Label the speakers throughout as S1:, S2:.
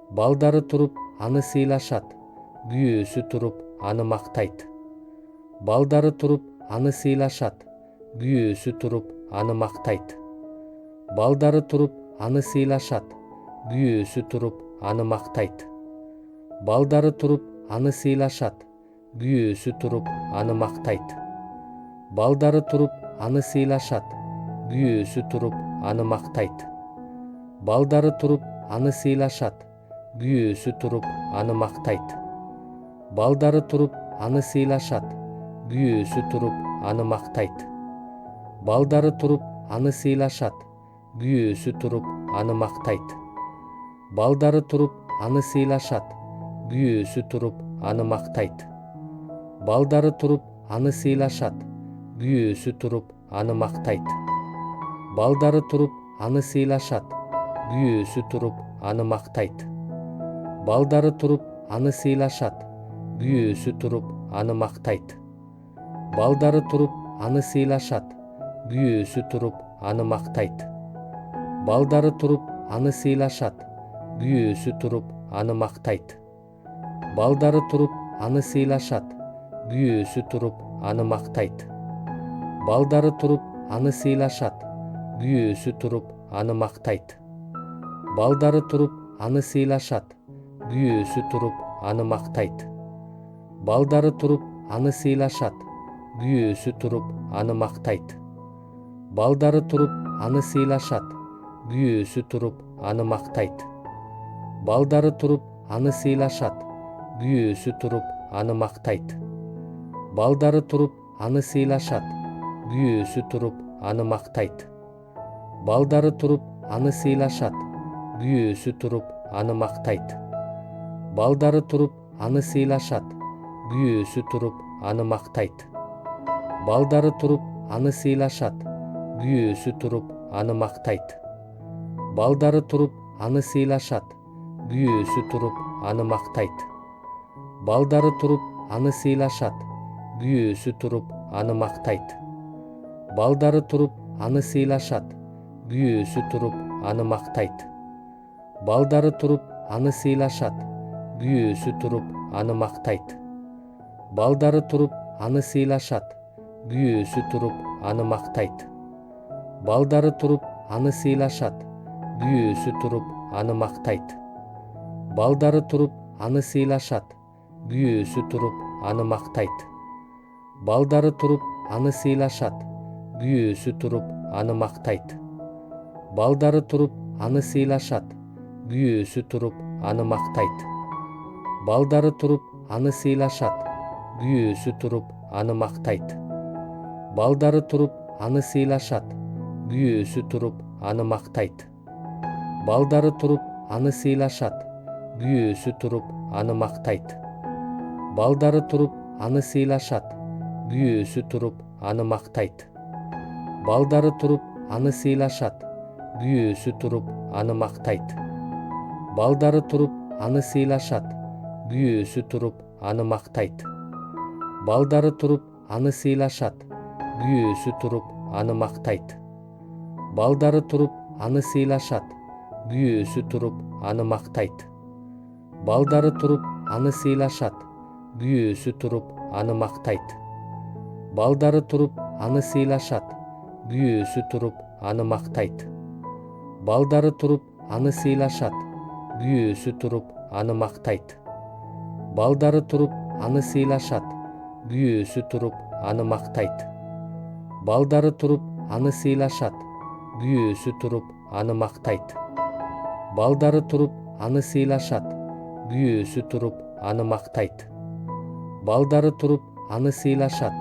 S1: Балдары туруп аны сыйлашат, күйөөсү туруп аны мактайт. Балдары туруп аны сыйлашат, күйөөсү туруп аны мактайт. Балдары туруп аны сыйлашат, күйөөсү туруп аны мактайт. Балдары туруп аны сыйлашат, күйөөсү туруп аны мактайт. Балдары туруп аны сыйлашат, күйөөсү туруп аны мактайт. Балдары туруп аны сыйлашат, күйөөсү туруп аны мактайт. Балдары туруп аны сыйлашат, күйөөсү туруп аны мактайт. Балдары туруп аны сыйлашат, күйөөсү туруп аны мактайт. Балдары туруп аны сыйлашат, күйөөсү туруп аны мактайт. Балдары туруп аны сыйлашат, күйөөсү туруп аны мактайт. Балдары туруп аны сыйлашат, күйөөсү туруп аны мактайт. Балдары туруп аны сыйлашат, күйөөсү туруп аны мактайт. Балдары туруп аны сыйлашат, күйөөсү туруп аны мактайт. Балдары туруп аны сыйлашат, күйөөсү туруп аны мактайт. Балдары туруп аны сыйлашат, күйөөсү туруп аны мактайт. Балдары туруп аны сыйлашат, күйөөсү туруп аны мактайт. Балдары туруп аны сыйлашат, күйөөсү туруп аны мактайт. Балдары туруп аны сыйлашат, күйөөсү туруп аны мактайт. Балдары туруп аны сыйлашат, күйөөсү туруп аны мактайт. Балдары туруп аны сыйлашат, күйөөсү туруп аны мактайт. Балдары туруп аны сыйлашат, күйөөсү туруп аны мактайт. Балдары туруп аны сыйлашат, күйөөсү туруп аны мактайт. Балдары туруп аны сыйлашат, күйөөсү туруп аны мактайт. Балдары туруп аны сыйлашат, күйөөсү туруп аны мактайт. Балдары туруп аны сыйлашат, күйөөсү туруп аны мактайт. Балдары туруп аны сыйлашат, күйөөсү туруп аны мактайт. Балдары туруп аны сыйлашат, күйөөсү туруп аны мактайт. Балдары туруп аны сыйлашат, күйөөсү туруп аны мактайт. Балдары туруп аны сыйлашат, күйөөсү туруп аны мактайт. Балдары туруп аны сыйлашат, күйөөсү туруп аны мактайт. Балдары туруп аны сыйлашат, күйөөсү туруп аны мактайт. Балдары туруп аны сыйлашат, күйөөсү туруп аны мактайт. Балдары туруп аны сыйлашат, күйөөсү туруп аны мактайт. Балдары туруп аны сыйлашат, күйөөсү туруп аны мактайт. Балдары туруп аны сыйлашат, күйөөсү туруп аны мактайт. Балдары туруп аны сыйлашат, күйөөсү туруп аны мактайт. Балдары туруп аны сыйлашат, күйөөсү туруп аны мактайт. Балдары туруп аны сыйлашат, күйөөсү туруп аны мактайт. Балдары туруп аны сыйлашат, күйөөсү туруп аны мактайт. Балдары туруп аны сыйлашат, күйөөсү туруп аны мактайт. Балдары туруп аны сыйлашат, күйөөсү туруп аны мактайт. Балдары туруп аны сыйлашат, күйөөсү туруп аны мактайт. Балдары туруп аны сыйлашат, күйөөсү туруп аны мактайт. Балдары туруп аны сыйлашат, күйөөсү туруп аны мактайт. Балдары туруп аны сыйлашат, күйөөсү туруп аны мактайт. Балдары туруп аны сыйлашат, күйөөсү туруп аны мактайт. Балдары туруп аны сыйлашат, күйөөсү туруп аны мактайт. Балдары туруп аны сыйлашат,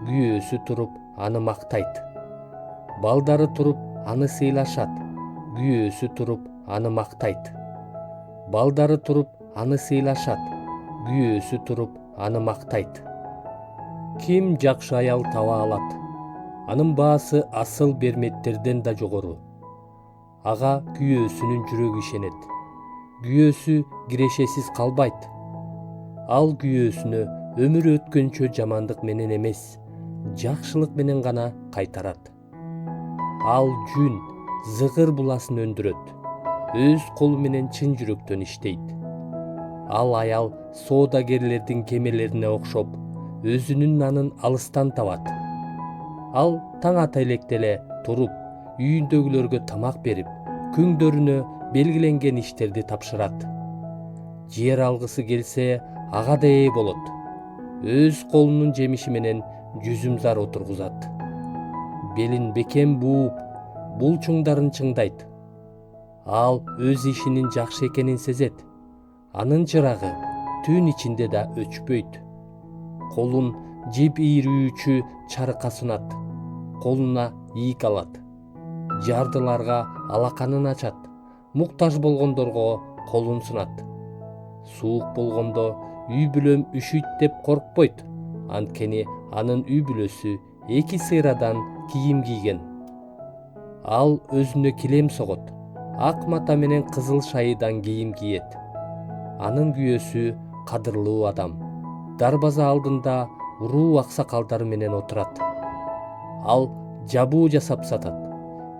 S1: күйөөсү туруп аны мактайт. Балдары туруп аны сыйлашат, күйөөсү туруп аны мактайт. Балдары туруп аны сыйлашат, күйөөсү туруп аны мактайт. Ким жакшы аял таба алат? Анын баасы асыл берметтерден да жогору. Ага күйөөсүнүн жүрөгү ишенет. Күйөөсү кирешесиз калбайт. Ал күйөөсүнө өмүр өткөнчө жамандык менен эмес, жакшылык менен гана кайтарат. Ал жүн, зыгыр буласын өндүрөт. өз колу менен чын жүрөктөн иштейт. Ал аял соодагерлердин кемелерине окшоп, өзүнүн нанын алыстан табат. Ал таң ата электе эле туруп, үйүндөгүлөргө тамак берип, күңдөрүнө белгиленген иштерди тапшырат. Жер алгысы келсе, ага да ээ болот. Өз колунун жемиши менен жүзүмзар отургузат. Белин бекем бууп, булчуңдарын чыңдайт. Ал өз ишинин жакшы экенин сезет. Анын чырагы түн ичинде да өчпөйт. Колун жип ийрүүчү чарыкка сунат. Колуна ийик алат. Жардыларга алаканын ачат. Муктаж болгондорго колун сунат. Суук болгондо үй бүлөм үшүйт деп коркпойт. Анткени анын үй бүлөсү 2 сыйрадан кийим кийген. Ал өзүнө килем согот. Ак мата менен кызыл шайыдан кийим кийет. Анын күйөөсү кадырлуу адам. Дарбаза алдында уруу аксакалдары менен отурат. Ал жабуу жасап сатат.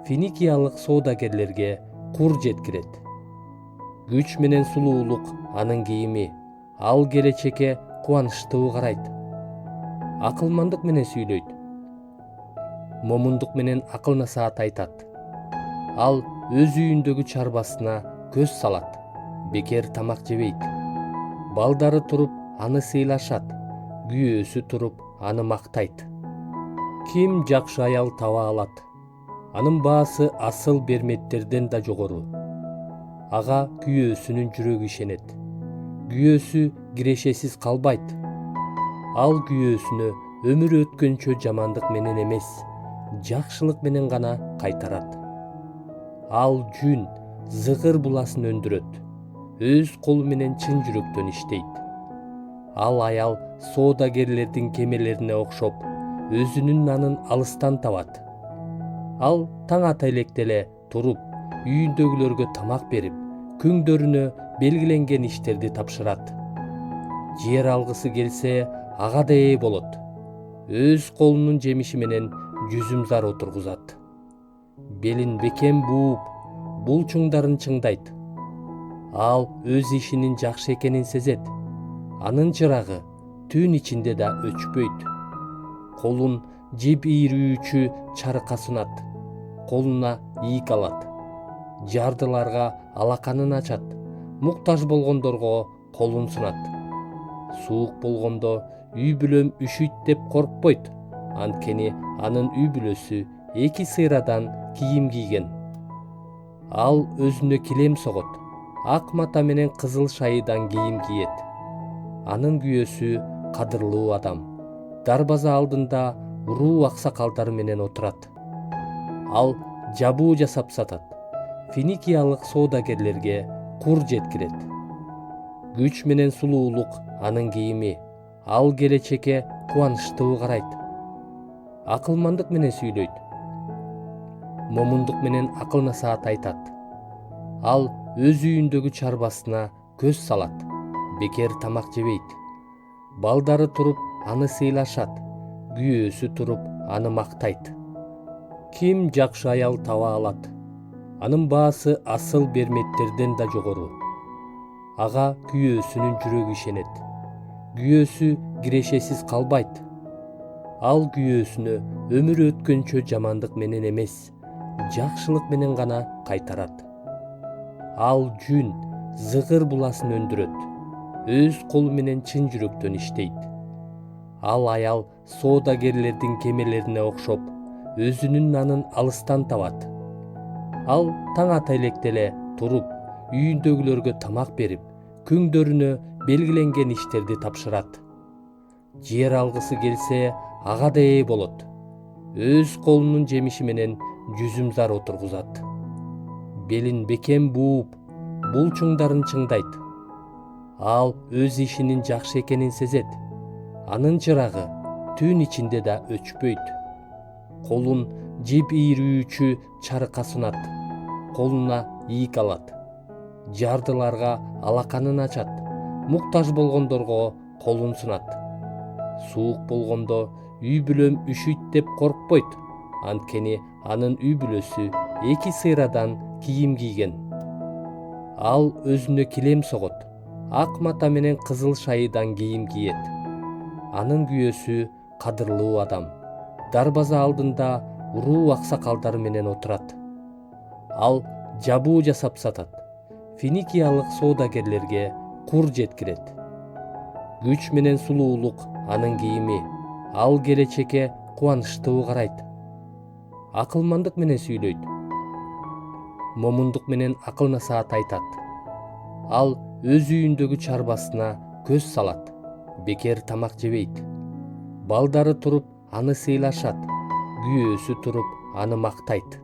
S1: Финикиялык соодагерлерге кур жеткирет. Күч менен сулуулук анын кийими. Ал келечекке кубанычтуу карайт. Акылмандык менен сүйлөйт. Момундук менен акыл насаат айтат. Ал өз үйүндөгү чарбасына көз салат. Бекер тамак жебейт. Балдары туруп аны сыйлашат. Күйөөсү туруп аны мактайт. Ким жакшы аял таба алат? Анын баасы асыл берметтерден да жогору. Ага күйөөсүнүн жүрөгү ишенет. Күйөөсү кирешесиз калбайт. Ал күйөөсүнө өмүр өткөнчө жамандык менен эмес, жакшылык менен гана кайтарат. Ал жүн, зыгыр буласын өндүрөт. Өз колу менен чын жүрөктөн иштейт. Ал аял соодагерлердин кемелерине окшоп, өзүнүн нанын алыстан табат. Ал таң ата электе эле туруп, үйүндөгүлөргө тамак берип, күңдөрүнө белгиленген иштерди тапшырат. Жер алгысы келсе, ага да ээ болот. Өз колунун жемиши менен жүзүмзар отургузат. Белин бекем бууп, булчуңдарын чыңдайт. Ал өз ишинин жакшы экенин сезет. Анын чырагы түн ичинде да өчпөйт. Колун жип ийрүүчү чарыкка сунат. Колуна ийик алат. Жардыларга алаканын ачат. Муктаж болгондорго колун сунат. Суук болгондо үй бүлөм үшүйт деп коркпойт. Анткени анын үй бүлөсү 2 сыйрадан кийим кийген. Ал өзүнө килем согот. Ак мата менен кызыл шайыдан кийим кийет. Анын күйөөсү кадырлуу адам. Дарбаза алдында уруу аксакалдары менен отурат. Ал жабуу жасап сатат. Финикиялык соодагерлерге кур жеткирет. Күч менен сулуулук анын кийими. Ал келечекке кубанычтуу карайт. Акылмандык менен сүйлөйт. Момундук менен акыл насаат айтат. Ал өз үйүндөгү чарбасына көз салат. Бекер тамак жебейт. Балдары туруп аны сыйлашат. Күйөөсү туруп аны мактайт. Ким жакшы аял таба алат? Анын баасы асыл берметтерден да жогору. Ага күйөөсүнүн жүрөгү ишенет. Күйөөсү кирешесиз калбайт. Ал күйөөсүнө өмүр өткөнчө жамандык менен эмес, жакшылык менен гана кайтарат. Ал жүн, зыгыр буласын өндүрөт. Өз колу менен чын жүрөктөн иштейт. Ал аял соодагерлердин кемелерине окшоп, өзүнүн нанын алыстан табат. Ал таң ата электе эле туруп, үйүндөгүлөргө тамак берип, күңдөрүнө белгиленген иштерди тапшырат. Жер алгысы келсе, ага да ээ болот. Өз колунун жемиши менен жүзүмзар отургузат. Белин бекем бууп, булчуңдарын чыңдайт. Ал өз ишинин жакшы экенин сезет. Анын чырагы түн ичинде да өчпөйт. Колун жип ийрүүчү чарыкка сунат. Колуна ийик алат. Жардыларга алаканын ачат. Муктаж болгондорго колун сунат. Суук болгондо үй бүлөм үшүйт деп коркпойт. Анткени анын үй бүлөсү 2 сыйрадан кийим кийген. Ал өзүнө килем согот, ак мата менен кызыл шайыдан кийим кийет. Анын күйөөсү кадырлуу адам дарбаза алдында уруу аксакалдары менен отурат. Ал жабуу жасап сатат. Финикиялык соодагерлерге кур жеткирет. Күч менен сулуулук анын кийими. Ал келечекке кубанычтуу карайт. Акылмандык менен сүйлөйт. Момундук менен акыл насаат айтат. Ал өз үйүндөгү чарбасына көз салат. Бекер тамак жебейт. Балдары туруп аны сыйлашат. Күйөөсү туруп аны мактайт.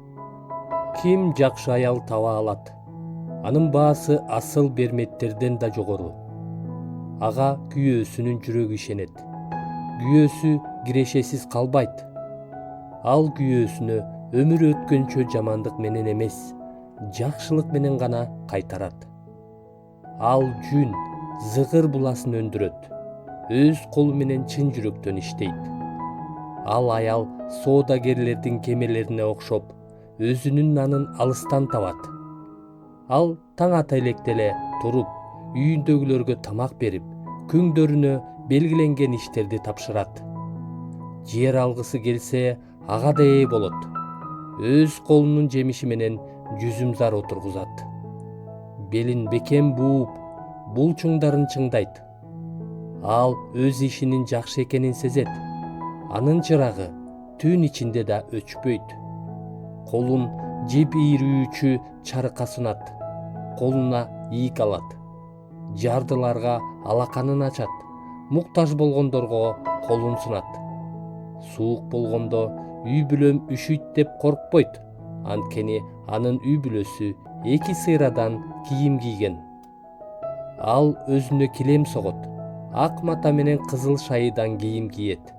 S1: Ким жакшы аял таба алат? Анын баасы асыл берметтерден да жогору. Ага күйөөсүнүн жүрөгү ишенет. Күйөөсү кирешесиз калбайт. Ал күйөөсүнө өмүр өткөнчө жамандык менен эмес, жакшылык менен гана кайтарат. Ал жүн, зыгыр буласын өндүрөт. Өз колу менен чын жүрөктөн иштейт. Ал аял соодагерлердин кемелерине окшоп, өзүнүн нанын алыстан табат. Ал таң ата электе эле туруп, үйүндөгүлөргө тамак берип, күңдөрүнө белгиленген иштерди тапшырат. Жер алгысы келсе, ага да ээ болот. Өз колунун жемиши менен жүзүмзар отургузат. Белин бекем бууп, булчуңдарын чыңдайт. Ал өз ишинин жакшы экенин сезет. Анын чырагы түн ичинде да өчпөйт. Колун жеп ийрүүчү чарыкка сунат. Колуна ийик алат. Жардыларга алаканын ачат. Муктаж болгондорго колун сунат. Суук болгондо үй бүлөм үшүйт деп коркпойт. Анткени анын үй бүлөсү 2 сыйрадан кийим кийген. Ал өзүнө килем согот. Ак мата менен кызыл шайыдан кийим кийет.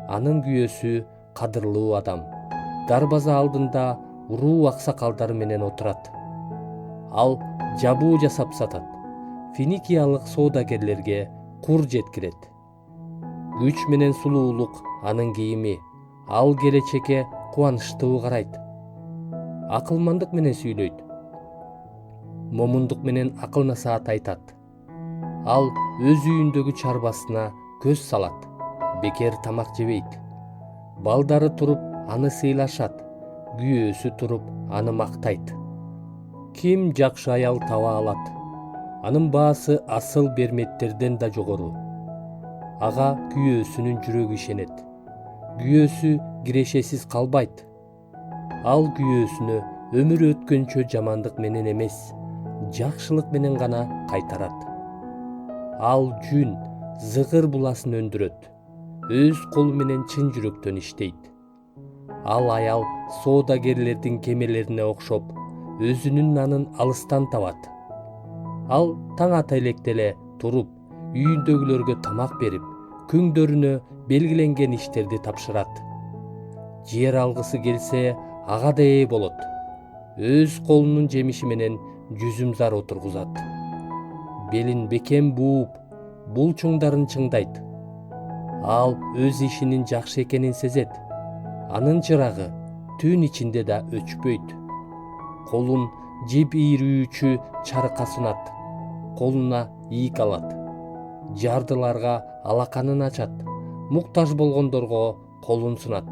S1: Анын күйөөсү кадырлуу адам дарбаза алдында уруу аксакалдары менен отурат. Ал жабуу жасап сатат. Финикиялык соодагерлерге кур жеткирет. Күч менен сулуулук анын кийими. Ал келечекке кубанычтуу карайт. Акылмандык менен сүйлөйт. Момундук менен акыл насаат айтат. Ал өз үйүндөгү чарбасына көз салат. Бекер тамак жебейт. Балдары туруп аны сыйлашат. Күйөөсү туруп аны мактайт. Ким жакшы аял таба алат? Анын баасы асыл берметтерден да жогору. Ага күйөөсүнүн жүрөгү ишенет. Күйөөсү кирешесиз калбайт. Ал күйөөсүнө өмүр өткөнчө жамандык менен эмес, жакшылык менен гана кайтарат. Ал жүн, зыгыр буласын өндүрөт. Өз колу менен чын жүрөктөн иштейт. Ал аял соодагерлердин кемелерине окшоп, өзүнүн нанын алыстан табат. Ал таң ата электе эле туруп, үйүндөгүлөргө тамак берип, күңдөрүнө белгиленген иштерди тапшырат. Жер алгысы келсе, ага да ээ болот. Өз колунун жемиши менен жүзүмзар отургузат. Белин бекем бууп, булчуңдарын чыңдайт. Ал өз ишинин жакшы экенин сезет. Анын чырагы түн ичинде да өчпөйт. Колун жеп ийрүүчү чарыкка сунат. Колуна ийик алат. Жардыларга алаканын ачат. Муктаж болгондорго колун сунат.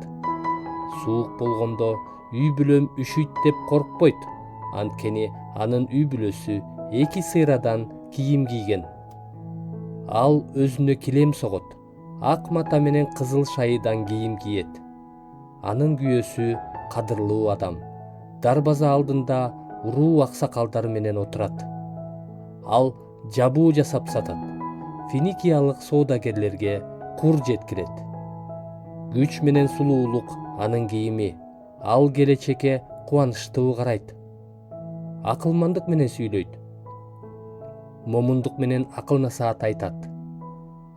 S1: Суук болгондо үй бүлөм үшүйт деп коркпойт. Анткени анын үй бүлөсү 2 сыйрадан кийим кийген. Ал өзүнө килем согот. Ак мата менен кызыл шайыдан кийим кийет. Анын күйөөсү кадырлуу адам дарбаза алдында уруу аксакалдары менен отурат. Ал жабуу жасап сатат. Финикиялык соодагерлерге кур жеткирет. Күч менен сулуулук анын кийими. Ал келечекке кубанычтуу карайт. Акылмандык менен сүйлөйт. Момундук менен акыл насаат айтат.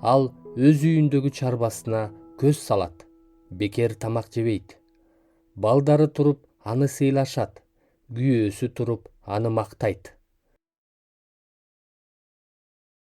S1: Ал өз үйүндөгү чарбасына көз салат. Бекер тамак жебейт. Балдары туруп аны сыйлашат. Күйөөсү туруп аны мактайт.